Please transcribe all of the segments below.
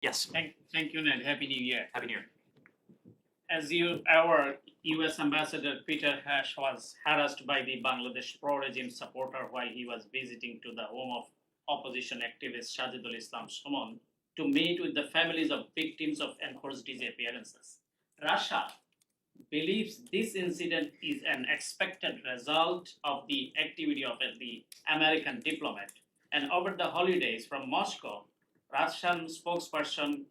Yes. Thank you, Ned. Happy New Year. Happy New Year. Our U.S. Ambassador Peter Hash was harassed by the Bangladesh pro-regime supporter while he was visiting to the home of opposition activist Shahidul Islam Suman to meet with the families of victims of enforced disappearances. Russia believes this incident is an expected result of the activity of the American diplomat. And over the holidays from Moscow, Russian spokesperson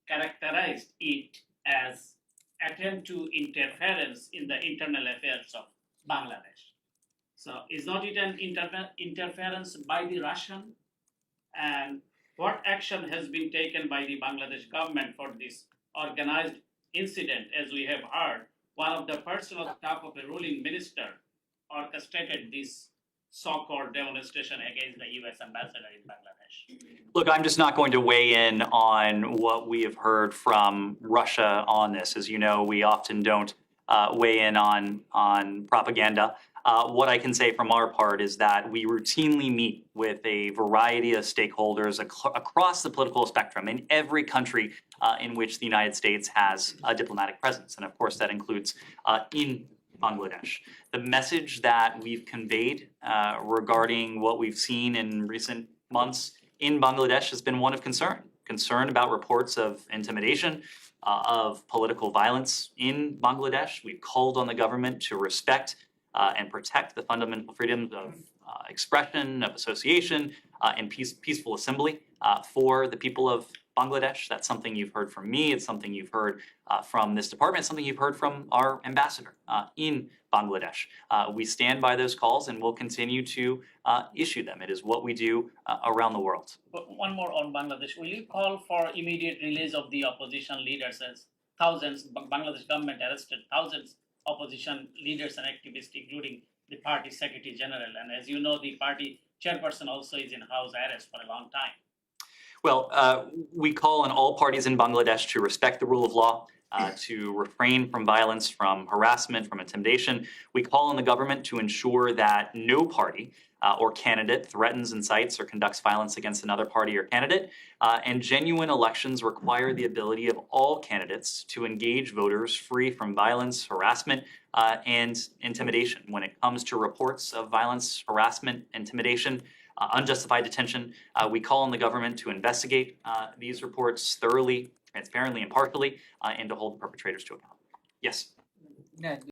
characterized it as attempt to interference in the internal affairs of Bangladesh. So is not it an interference by the Russian? And what action has been taken by the Bangladesh government for this organized incident? As we have heard, one of the personal staff of a ruling minister orchestrated this so-called demonstration against the U.S. ambassador in Bangladesh. Look, I'm just not going to weigh in on what we have heard from Russia on this. As you know, we often don't weigh in on propaganda. What I can say from our part is that we routinely meet with a variety of stakeholders across the political spectrum in every country in which the United States has a diplomatic presence. And of course, that includes in Bangladesh. The message that we've conveyed regarding what we've seen in recent months in Bangladesh has been one of concern about reports of intimidation, of political violence in Bangladesh. We've called on the government to respect and protect the fundamental freedoms of expression, of association, and peaceful assembly for the people of Bangladesh. That's something you've heard from me. It's something you've heard from this department. It's something you've heard from our ambassador in Bangladesh. We stand by those calls and we'll continue to issue them. It is what we do around the world. But one more on Bangladesh. Will you call for immediate release of the opposition leaders, as Bangladesh government arrested thousands opposition leaders and activists, including the party secretary general? And as you know, the party chairperson also is in house arrest for a long time. Well, we call on all parties in Bangladesh to respect the rule of law, to refrain from violence, from harassment, from intimidation. We call on the government to ensure that no party or candidate threatens, incites, or conducts violence against another party or candidate. And genuine elections require the ability of all candidates to engage voters free from violence, harassment, and intimidation. When it comes to reports of violence, harassment, intimidation, unjustified detention, we call on the government to investigate these reports thoroughly, transparently, impartially, and to hold perpetrators to account. Yes? Yeah,